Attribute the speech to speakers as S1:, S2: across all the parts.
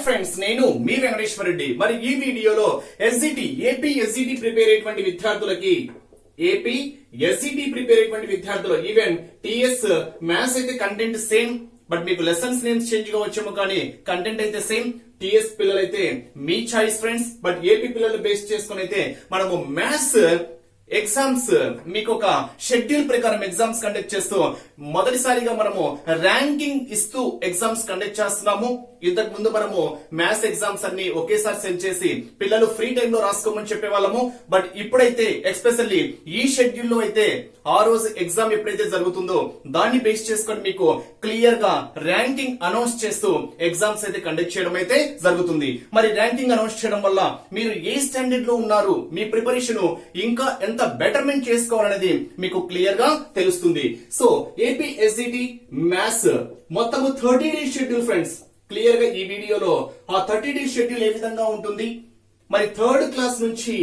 S1: Friends, నేను మీ వెంకటేశ్వర రెడ్డి. మరి ఈ వీడియోలో ఏపీ ఎస్జిటి ప్రిపేర్ అయ్యేటువంటి విద్యార్థులకి ఈవెన్ టీఎస్ మ్యాథ్స్ అయితే కంటెంట్ సేమ్, బట్ మీకు లెసన్స్ నేమ్స్ చేంజ్ గా వచ్చేమో కానీ కంటెంట్ అయితే సేమ్. టీఎస్ పిల్లలైతే మీ చాయిస్ ఫ్రెండ్స్, బట్ ఏపీ పిల్లలు బేస్ చేసుకుని అయితే మనము మ్యాథ్స్ ఎగ్జామ్స్ మీకు ఒక షెడ్యూల్ ప్రకారం ఎగ్జామ్స్ కండక్ట్ చేస్తూ మొదటిసారిగా మనము ర్యాంకింగ్ ఇస్తూ ఎగ్జామ్స్ కండక్ట్ చేస్తున్నాము. ఇంతకు ముందు మనము మ్యాథ్స్ ఎగ్జామ్స్ అన్ని ఒకేసారి సెండ్ చేసి పిల్లలు ఫ్రీ టైమ్ లో రాసుకోమని చెప్పేవాళ్ళము. బట్ ఇప్పుడైతే ఎక్స్పెషల్లీ ఈ షెడ్యూల్ లో అయితే ఆ రోజు ఎగ్జామ్ ఎప్పుడైతే జరుగుతుందో దాన్ని బేస్ చేసుకొని మీకు క్లియర్ గా ర్యాంకింగ్ అనౌన్స్ చేస్తూ ఎగ్జామ్స్ అయితే కండక్ట్ చేయడం అయితే జరుగుతుంది. మరి ర్యాంకింగ్ అనౌన్స్ చేయడం వల్ల మీరు ఏ స్టాండర్డ్ లో ఉన్నారు, మీ ప్రిపరేషన్ ఇంకా ఎంత బెటర్మెంట్ చేసుకోవాలనేది మీకు క్లియర్ గా తెలుస్తుంది. సో ఏపీ ఎస్జిటి మ్యాథ్స్ మొత్తము 30 డేస్ షెడ్యూల్ ఫ్రెండ్స్. క్లియర్ గా ఈ వీడియోలో ఆ 30 డేస్ షెడ్యూల్ ఏ విధంగా ఉంటుంది, మరి 3rd క్లాస్ నుంచి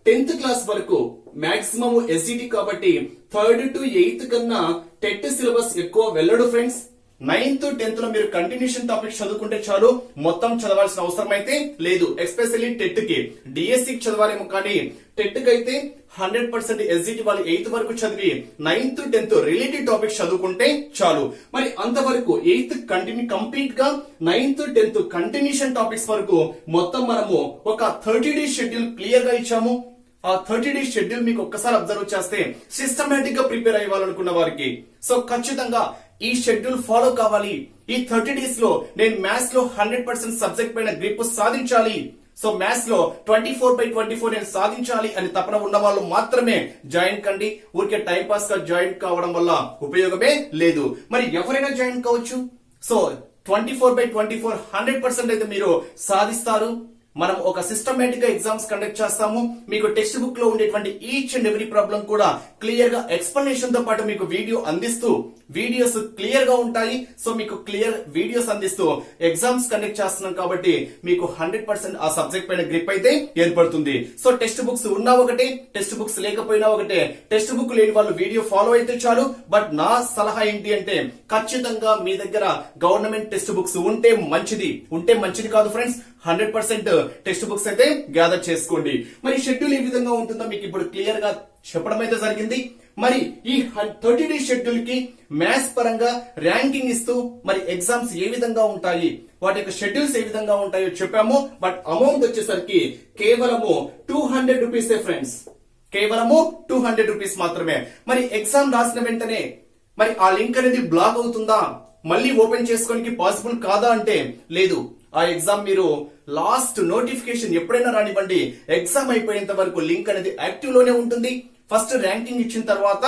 S1: 10th క్లాస్ వరకు మాక్సిమం ఎస్జిటి కాబట్టి 3rd to 8th కన్నా టెట్ సిలబస్ ఎక్కువ వెళ్ళడు ఫ్రెండ్స్. 9th 10th లో మీరు కంటిన్యూషన్ టాపిక్స్ చదువుకుంటే చాలు, మొత్తం చదవాల్సిన అవసరం అయితే లేదు. ఎస్పెషల్లీ టెట్ కి డిఎస్సి చదవాలేమో కానీ టెట్ కి అయితే 100% ఎస్జిటి వాళ్ళు 8th వరకు చదివి 9th 10th రిలేటెడ్ టాపిక్స్ చదువుకుంటే చాలు. మరి అంతవరకు 8th కంప్లీట్ గా 9th 10th కంటిన్యూషన్ టాపిక్స్ వరకు మొత్తం మనము ఒక 30 డేస్ షెడ్యూల్ క్లియర్ గా ఇచ్చాము. ఆ 30 డేస్ షెడ్యూల్ మీకు ఒక్కసారి అబ్జర్వ్ చేస్తే సిస్టమేటిక్ గా ప్రిపేర్ అయ్యాలనుకున్న వారికి సో ఖచ్చితంగా ఈ షెడ్యూల్ ఫాలో కావాలి. ఈ 30 డేస్ లో నేను మ్యాథ్స్ లో 100% సబ్జెక్ట్ పైన గ్రిప్ సాధించాలి, సో మ్యాథ్స్ లో 24/24 నేను సాధించాలి అని తపన ఉన్న వాళ్ళు మాత్రమే జాయిన్ కండి. ఊరికే టైం పాస్ గా జాయిన్ కావడం వల్ల ఉపయోగమే లేదు. మరి ఎవరైనా జాయిన్ కావచ్చు. సో 24/24 100% అయితే మీరు సాధిస్తారు. మనం ఒక సిస్టమేటిక్ గా ఎగ్జామ్స్ కండక్ట్ చేస్తాము. మీకు టెక్స్ట్ బుక్ లో ఉండేటువంటి ఈచ్ అండ్ ఎవ్రీ ప్రాబ్లం కూడా క్లియర్ గా ఎక్స్ప్లెనేషన్ తో పాటు మీకు వీడియో అందిస్తూ వీడియోస్ క్లియర్ గా ఉంటాయి. సో మీకు క్లియర్ వీడియోస్ అందిస్తూ ఎగ్జామ్స్ కండక్ట్ చేస్తున్నాం కాబట్టి మీకు 100% ఆ సబ్జెక్ట్ పైన గ్రిప్ అయితే ఏర్పడుతుంది. సో టెక్స్ట్ బుక్స్ ఉన్నా ఒకటే, టెక్స్ట్ బుక్స్ లేకపోయినా ఒకటే. టెక్స్ట్ బుక్ లేని వాళ్ళు వీడియో ఫాలో అయితే చాలు. బట్ నా సలహా ఏంటి అంటే ఖచ్చితంగా మీ దగ్గర గవర్నమెంట్ టెక్స్ట్ బుక్స్ ఉంటే మంచిది కాదు ఫ్రెండ్స్. 100% టెక్స్ట్ బుక్స్ అయితే గ్యాదర్ చేసుకోండి. మరి షెడ్యూల్ ఏ విధంగా ఉంటుందో మీకు ఇప్పుడు క్లియర్ గా చెప్పడం అయితే జరిగింది. మరి ఈ 30 డేస్ షెడ్యూల్ కి మ్యాథ్స్ పరంగా ర్యాంకింగ్ ఇస్తూ మరి ఎగ్జామ్స్ ఏ విధంగా ఉంటాయి, వాటి యొక్క షెడ్యూల్స్ ఏ విధంగా ఉంటాయో చెప్పాము. బట్ అమౌంట్ వచ్చేసరికి కేవలము 200 రూపీసే ఫ్రెండ్స్, కేవలము 200 రూపీస్ మాత్రమే. మరి ఎగ్జామ్ రాసిన వెంటనే మరి ఆ లింక్ అనేది బ్లాక్ అవుతుందా, మళ్ళీ ఓపెన్ చేసుకోవడానికి పాసిబుల్ కాదా అంటే లేదు. ఆ ఎగ్జామ్ మీరు లాస్ట్ నోటిఫికేషన్ ఎప్పుడైనా రానివ్వండి, ఎగ్జామ్ అయిపోయేంత వరకు లింక్ అనేది యాక్టివ్ లోనే ఉంటుంది. ఫస్ట్ ర్యాంకింగ్ ఇచ్చిన తర్వాత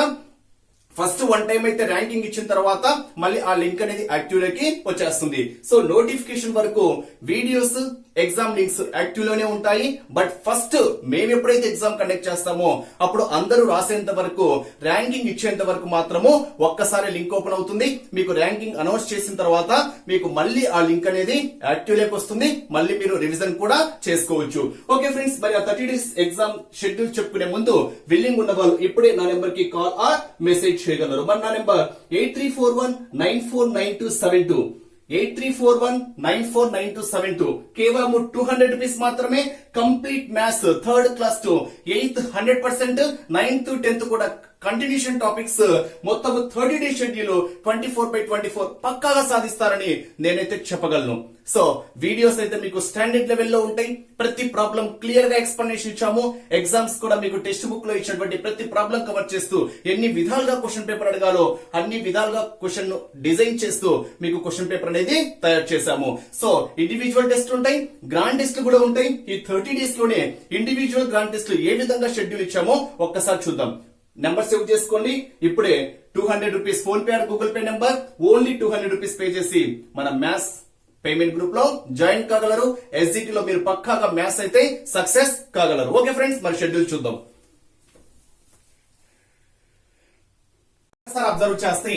S1: వన్ టైం అయితే ర్యాంకింగ్ ఇచ్చిన తర్వాత మళ్ళీ ఆ లింక్ అనేది యాక్టివ్ లోకి వచ్చేస్తుంది. సో నోటిఫికేషన్ వరకు వీడియోస్, ఎగ్జామ్ లింక్స్ యాక్టివ్ లోనే ఉంటాయి. బట్ ఫస్ట్ మేము ఎప్పుడైతే ఎగ్జామ్ కండక్ట్ చేస్తామో అప్పుడు అందరూ రాసేంత వరకు, ర్యాంకింగ్ ఇచ్చేంత వరకు మాత్రము ఒక్కసారి లింక్ ఓపెన్ అవుతుంది. మీకు ర్యాంకింగ్ అనౌన్స్ చేసిన తర్వాత మీకు మళ్ళీ ఆ లింక్ అనేది యాక్టివ్ లోకి వస్తుంది. మళ్ళీ మీరు రివిజన్ కూడా చేసుకోవచ్చు. ఓకే ఫ్రెండ్స్, మరి ఆ 30 డేస్ ఎగ్జామ్ షెడ్యూల్ చెప్పుకునే ముందు విల్లింగ్ ఉన్న వాళ్ళు ఇప్పుడే నా నెంబర్ కి కాల్ ఆర్ మెసేజ్ చేయగలరు. మరి నా నెంబర్ 8341949272 8341949272. కేవలం 200 రూపీస్ మాత్రమే. Complete maths 3rd class to 8th 100%, 9th 10th కూడా కంటిన్యూషన్ టాపిక్స్ మొత్తం 30 డేస్ షెడ్యూల్ 24/24 పక్కాగా సాధిస్తారని నేనైతే చెప్పగలను. సో వీడియోస్ అయితే మీకు స్టాండర్డ్ లెవెల్లో ఉంటాయి. ప్రతి ప్రాబ్లం క్లియర్ గా ఎక్స్ప్లెనేషన్ ఇచ్చాము. ఎగ్జామ్స్ కూడా మీకు టెక్స్ట్ బుక్ లో ఇచ్చినటువంటి ప్రతి ప్రాబ్లం కవర్ చేస్తూ ఎన్ని విధాలుగా క్వశ్చన్ పేపర్ అడగాలో అన్ని విధాలుగా క్వశ్చన్ డిజైన్ చేస్తూ మీకు క్వశ్చన్ పేపర్ అనేది తయారు చేశాము. సో ఇండివిజువల్ టెస్ట్ ఉంటాయి, గ్రాండ్ టెస్ట్ కూడా ఉంటాయి. ఈ 30 డేస్ లోనే ఇండివిజువల్, గ్రాండ్ టెస్ట్ ఏ విధంగా షెడ్యూల్ ఇచ్చామో ఒక్కసారి చూద్దాం. నెంబర్ సేవ్ చేసుకోండి. ఇప్పుడే 200 rupees phone pay are Google pay number, only 200 rupees pay చేసి మన మ్యాథ్స్ పేమెంట్ గ్రూప్ లో జాయిన్ కాగలరు. ఎస్జిటి లో మీరు పక్కాగా మ్యాథ్స్ అయితే సక్సెస్ కాగలరు. ఓకే ఫ్రెండ్స్, మరి షెడ్యూల్ చూద్దాం. అబ్జర్వ్ చేస్తే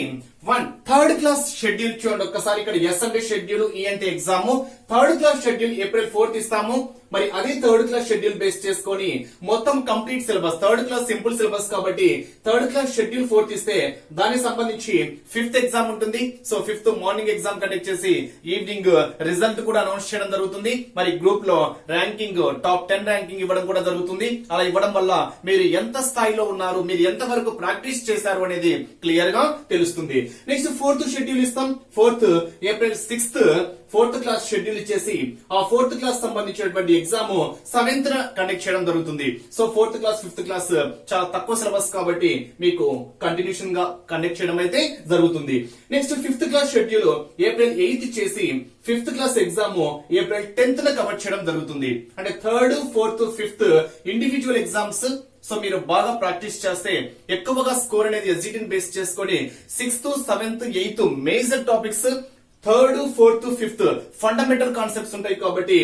S1: థర్డ్ క్లాస్ షెడ్యూల్ చూడండి ఒక్కసారి. ఇక్కడ ఎస్ అంటే షెడ్యూల్, ఈ అంటే exam. Third class schedule April 4th ఇస్తాము. మరి అదే థర్డ్ క్లాస్ షెడ్యూల్ బేస్ చేసుకొని మొత్తం complete syllabus, third class simple syllabus కాబట్టి థర్డ్ క్లాస్ షెడ్యూల్ 4th ఇస్తే దానికి సంబంధించి 5th ఎగ్జామ్ ఉంటుంది. So 5th morning exam conduct చేసి ఈవినింగ్ రిజల్ట్ కూడా అనౌన్స్ చేయడం జరుగుతుంది. మరి గ్రూప్ లో ర్యాంకింగ్, టాప్ 10 ర్యాంకింగ్ ఇవ్వడం కూడా జరుగుతుంది. అలా ఇవ్వడం వల్ల మీరు ఎంత స్థాయిలో ఉన్నారు, మీరు ఎంత వరకు ప్రాక్టీస్ చేశారు అనేది క్లియర్ గా తెలుస్తుంది. నెక్స్ట్ 4th షెడ్యూల్ ఇస్తాం. 4th April 6th 4th class schedule ఇచ్చేసి ఆ 4th క్లాస్ సంబంధించినటువంటి ఎగ్జామ్ 7th కండక్ట్ చేయడం జరుగుతుంది. So 4th class 5th class చాలా తక్కువ సిలబస్ కాబట్టి మీకు కంటిన్యూషన్ గా కండక్ట్ చేయడం అయితే జరుగుతుంది. Next 5th class schedule April 8th చేసి 5th class exam April 10th cover చేయడం జరుగుతుంది. అంటే 3rd, 4th, 5th individual exams. So మీరు బాగా ప్రాక్టీస్ చేస్తే ఎక్కువగా స్కోర్ అనేది ఎస్జిటిని బేస్ చేసుకొని 6th, 7th, 8th major topics, 3rd, 4th, 5th fundamental concepts ఉంటాయి కాబట్టి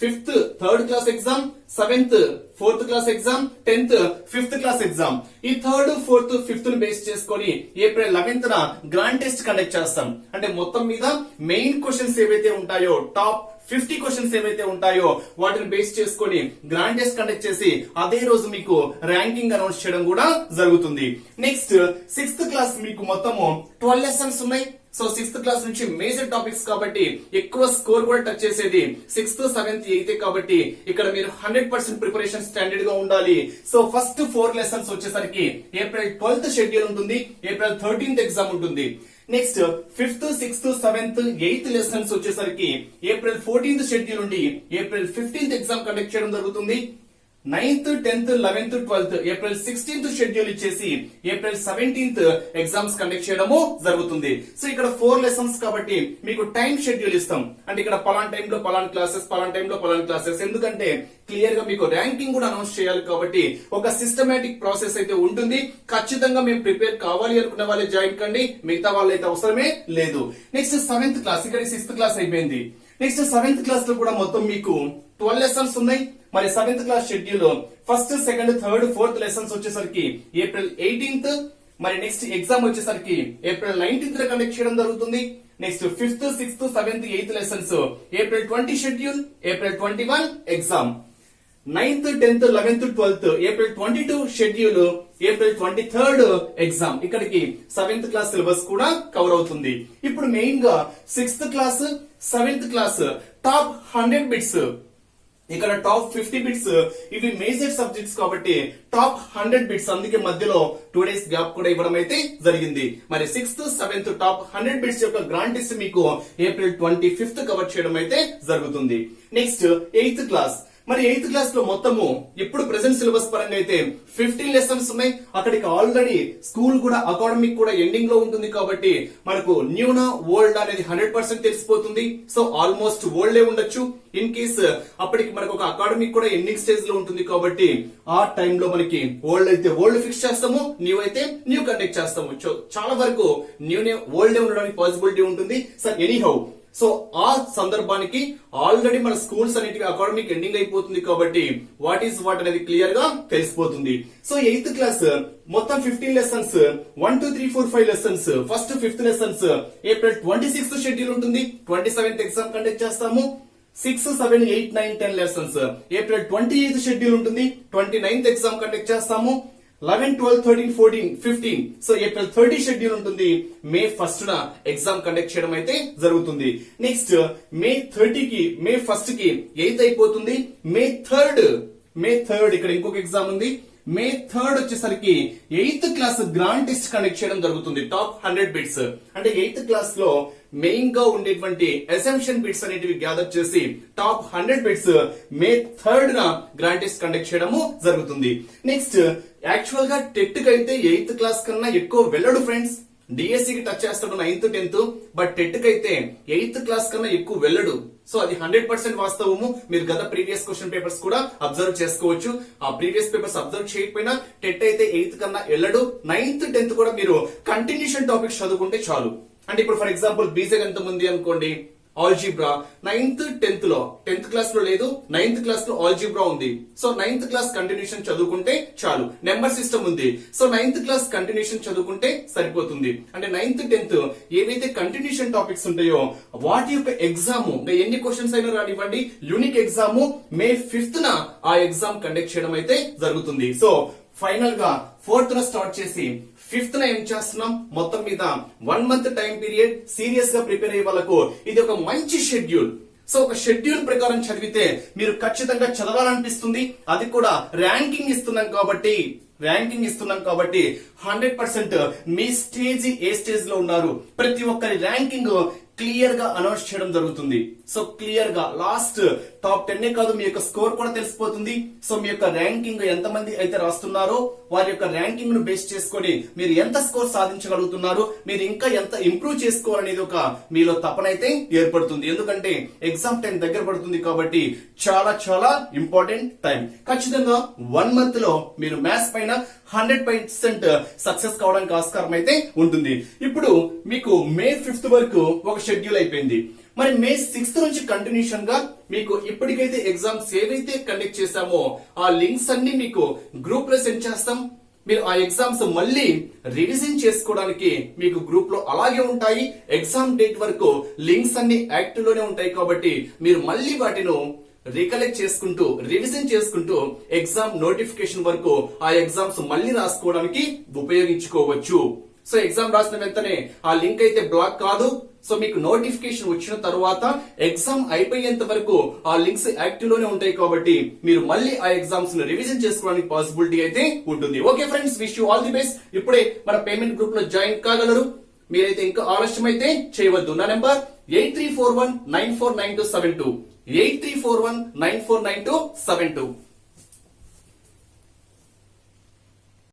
S1: 5th 3rd class exam, 7th 4th class exam, 10th 5th class exam. ఈ 3rd, 4th, 5th ని బేస్ చేసుకొని April 11th grand test conduct చేస్తాం. అంటే మొత్తం మీద main questions ఏవైతే ఉంటాయో, టాప్ 50 క్వశ్చన్స్ ఏవైతే ఉంటాయో వాటిని బేస్ చేసుకొని గ్రాండ్ టెస్ట్ కండక్ట్ చేసి అదే రోజు మీకు ర్యాంకింగ్ అనౌన్స్ చేయడం కూడా జరుగుతుంది. నెక్స్ట్ 6th క్లాస్ మీకు మొత్తము 12 లెసన్స్ ఉన్నాయి. సో 6th క్లాస్ నుంచి మేజర్ టాపిక్స్ కాబట్టి ఎక్కువ స్కోర్ కూడా టచ్ చేసేది 6th, 7th, 8th కాబట్టి ఇక్కడ మీరు 100% ప్రిపరేషన్ స్టాండర్డ్ గా ఉండాలి. సో ఫస్ట్ 4 లెసన్స్ వచ్చేసరికి ఏప్రిల్ 12th షెడ్యూల్ ఉంటుంది, ఏప్రిల్ 13th ఎగ్జామ్ ఉంటుంది. Next 5th, 6th, 7th, 8th lessons వచ్చేసరికి ఏప్రిల్ 14th షెడ్యూల్ నుండి ఏప్రిల్ 15th ఎగ్జామ్ కండక్ట్ చేయడం జరుగుతుంది. 9th, 10th, 11th, 12th April 16th schedule ఇచ్చేసి ఏప్రిల్ 17th ఎగ్జామ్స్ కండక్ట్ చేయడము జరుగుతుంది. సో ఇక్కడ 4 లెసన్స్ కాబట్టి మీకు టైం షెడ్యూల్ ఇస్తాం. అంటే ఇక్కడ పలాన్ టైంలో పలాన్ క్లాసెస్, పలాన్ టైంలో పలాన్ క్లాసెస్. ఎందుకంటే క్లియర్ గా మీకు ర్యాంకింగ్ కూడా అనౌన్స్ చేయాలి కాబట్టి ఒక సిస్టమేటిక్ ప్రాసెస్ అయితే ఉంటుంది. ఖచ్చితంగా మేము ప్రిపేర్ కావాలి అనుకున్న వాళ్ళే జాయిన్ కండి, మిగతా వాళ్ళైతే అవసరమే లేదు. నెక్స్ట్ 7th క్లాస్, ఇక్కడ 6th క్లాస్ అయిపోయింది. నెక్స్ట్ 7th క్లాస్ లో కూడా మొత్తం మీకు 12 లెసన్స్ ఉన్నాయి. మరి 7th class schedule first, second, third, 4th lessons వచ్చేసరికి ఏప్రిల్ 18th. మరి నెక్స్ట్ ఎగ్జామ్ వచ్చేసరికి ఏప్రిల్ 19th కండక్ట్ చేయడం జరుగుతుంది. Next 5th, 6th, 7th, 8th lessons April 20 schedule, April 21 exam. 9th, 10th, 11th, 12th April 22 schedule, April 23rd exam. ఇక్కడికి 7th class syllabus కూడా cover అవుతుంది. ఇప్పుడు main గా 6th class, 7th class top 100 bits, ఇక్కడ top 50 bits ఇవి major subjects కాబట్టి top 100 bits. అందుకే మధ్యలో 2 days గ్యాప్ కూడా ఇవ్వడం అయితే జరిగింది. మరి 6th, 7th టాప్ 100 బిట్స్ యొక్క గ్రాండ్ టెస్ట్ మీకు ఏప్రిల్ 25th కవర్ చేయడం అయితే జరుగుతుంది. Next 8th class. మరి 8th క్లాస్ లో మొత్తము ఇప్పుడు ప్రెసెంట్ సిలబస్ పరంగా అయితే 15 లెసన్స్ ఉన్నాయి. అక్కడికి ఆల్రెడీ స్కూల్ కూడా, అకాడమిక్ కూడా ఎండింగ్ లో ఉంటుంది కాబట్టి మనకు న్యూనా ఓల్డ్ అనేది 100% తెలిసిపోతుంది. సో ఆల్మోస్ట్ ఓల్డే ఉండొచ్చు. ఇన్ కేస్ అప్పటికి మనకు ఒక అకాడమిక్ కూడా ఎండింగ్ స్టేజ్ లో ఉంటుంది కాబట్టి ఆ టైంలో మనకి ఓల్డ్ అయితే ఓల్డ్ ఫిక్స్ చేస్తాము, న్యూ అయితే న్యూ కండక్ట్ చేస్తాము. చాలా వరకు న్యూనే ఓల్డే ఉండడానికి పాసిబిలిటీ ఉంటుంది. సార్ ఎనీహౌ, సో ఆ సందర్భానికి ఆల్రెడీ మన స్కూల్స్ అనేటివి అకాడమిక్ ఎండింగ్ అయిపోతుంది కాబట్టి వాట్ ఈస్ వాట్ అనేది క్లియర్ గా తెలిసిపోతుంది. సో 8th క్లాస్ మొత్తం 15 lessons, 1, 2, 3, 4, 5 lessons. First 5th lessons April 26th schedule ఉంటుంది, 27th ఎగ్జామ్ కండక్ట్ చేస్తాము. 6, 7, 8, 9, 10 లెసన్స్ ఏప్రిల్ 28th షెడ్యూల్ ఉంటుంది, 29th ఎగ్జామ్ కండక్ట్ చేస్తాము. 11, 12, 13, 14, 15 సో ఏప్రిల్ 30 షెడ్యూల్ ఉంటుంది. మే 1st ఎగ్జామ్ కండక్ట్ చేయడం అయితే జరుగుతుంది. నెక్స్ట్ మే 30 కి, మే 1st కి 8th అయిపోతుంది. మే 3rd ఇక్కడ ఇంకొక ఎగ్జామ్ ఉంది. మే 3rd వచ్చేసరికి 8th class grand test conduct చేయడం జరుగుతుంది. టాప్ 100 బిట్స్ అంటే 8th క్లాస్ లో మెయిన్ గా ఉండేటువంటి అసంప్షన్ బిట్స్ అనేటివి గ్యాదర్ చేసి టాప్ 100 బిట్స్ మే 3rd గ్రాండ్ టెస్ట్ కండక్ట్ చేయడము జరుగుతుంది. నెక్స్ట్ యాక్చువల్ గా టెట్ కి అయితే 8th క్లాస్ కన్నా ఎక్కువ వెళ్ళడు ఫ్రెండ్స్. డిఎస్సి కి టచ్ చేస్తాడు 9th, 10th. బట్ టెట్ కి అయితే 8th క్లాస్ కన్నా ఎక్కువ వెళ్ళడు. సో అది 100% వాస్తవము. మీరు గత ప్రీవియస్ క్వశ్చన్ పేపర్స్ కూడా అబ్జర్వ్ చేసుకోవచ్చు. ఆ ప్రీవియస్ పేపర్స్ అబ్జర్వ్ చేయకపోయినా టెట్ అయితే 8th కన్నా వెళ్ళడు. 9th, 10th కూడా మీరు కంటిన్యూషన్ టాపిక్స్ చదువుకుంటే చాలు. అంటే ఇప్పుడు ఫర్ ఎగ్జాంపుల్ బీజగణితం ఉంది అనుకోండి, ఆల్జీబ్రా 9th 10th లో 10th క్లాస్ లో లేదు, 9th క్లాస్ లో ఆల్జీబ్రా ఉంది. సో 9th క్లాస్ కంటిన్యూషన్ చదువుకుంటే చాలు. నెంబర్ సిస్టమ్ ఉంది, సో 9th క్లాస్ కంటిన్యూషన్ చదువుకుంటే సరిపోతుంది. అంటే 9th 10th ఏవైతే కంటిన్యూషన్ టాపిక్స్ ఉంటాయో వాటి యొక్క ఎగ్జామ్ ఎన్ని క్వశ్చన్స్ అయినా రానివ్వండి, యూనిక్ ఎగ్జామ్ మే 5th ఆ ఎగ్జామ్ కండక్ట్ చేయడం అయితే జరుగుతుంది. సో ఫైనల్ గా 4th స్టార్ట్ చేసి 5th ఏం చేస్తున్నాం, మొత్తం మీద 1 month టైం పీరియడ్ సీరియస్ గా ప్రిపేర్ అయ్యే వాళ్ళకు ఇది ఒక మంచి షెడ్యూల్. సో ఒక షెడ్యూల్ ప్రకారం చదివితే మీరు ఖచ్చితంగా చదవాలనిపిస్తుంది. అది కూడా ర్యాంకింగ్ ఇస్తున్నాం కాబట్టి 100% మీ స్టేజ్ ఏ స్టేజ్ లో ఉన్నారు ప్రతి ఒక్కరి ర్యాంకింగ్ క్లియర్ గా అనౌన్స్ చేయడం జరుగుతుంది. సో క్లియర్ గా లాస్ట్ టాప్ 10 కాదు, మీ యొక్క స్కోర్ కూడా తెలిసిపోతుంది. సో మీ యొక్క ర్యాంకింగ్ ఎంతమంది అయితే రాస్తున్నారో వారి యొక్క ర్యాంకింగ్ ను బేస్ చేసుకొని మీరు ఎంత స్కోర్ సాధించగలుగుతున్నారు, మీరు ఇంకా ఎంత ఇంప్రూవ్ చేసుకోవాలనేది ఒక మీలో తపనైతే ఏర్పడుతుంది. ఎందుకంటే ఎగ్జామ్ టైం దగ్గర పడుతుంది కాబట్టి చాలా చాలా ఇంపార్టెంట్ టైం. ఖచ్చితంగా 1 month లో మీరు మ్యాథ్స్ పైన 100% సక్సెస్ కావడానికి ఆస్కారం అయితే ఉంటుంది. ఇప్పుడు మీకు మే 5th వరకు ఒక షెడ్యూల్ అయిపోయింది. మరి మే 6th నుంచి కంటిన్యూషన్ గా మీకు ఇప్పటికైతే ఎగ్జామ్స్ ఏవైతే కండక్ట్ చేశామో ఆ లింక్స్ అన్ని మీకు గ్రూప్ లో సెండ్ చేస్తాం. మీరు ఆ ఎగ్జామ్స్ మళ్ళీ రివిజన్ చేసుకోవడానికి మీకు గ్రూప్ లో అలాగే ఉంటాయి. ఎగ్జామ్ డేట్ వరకు లింక్స్ అన్ని యాక్టివ్ లోనే ఉంటాయి కాబట్టి మీరు మళ్ళీ వాటిని రికలెక్ట్ చేసుకుంటూ రివిజన్ చేసుకుంటూ ఎగ్జామ్ నోటిఫికేషన్ వరకు ఆ ఎగ్జామ్స్ మళ్ళీ రాసుకోవడానికి ఉపయోగించుకోవచ్చు. సో ఎగ్జామ్ రాసిన వెంటనే ఆ లింక్ అయితే బ్లాక్ కాదు. సో మీకు నోటిఫికేషన్ వచ్చిన తర్వాత ఎగ్జామ్ అయిపోయేంత వరకు ఆ లింక్స్ యాక్టివ్ లోనే ఉంటాయి కాబట్టి మీరు మళ్ళీ ఆ ఎగ్జామ్స్ ను రివిజన్ చేసుకోవడానికి పాసిబిలిటీ అయితే ఉంటుంది. Okay friends, wish you all the best. ఇప్పుడే మన పేమెంట్ గ్రూప్ లో జాయిన్ కాగలరు. మీరైతే ఇంకా ఆలస్యం అయితే చేయవద్దు. నా నెంబర్ 8341949272 8341949272.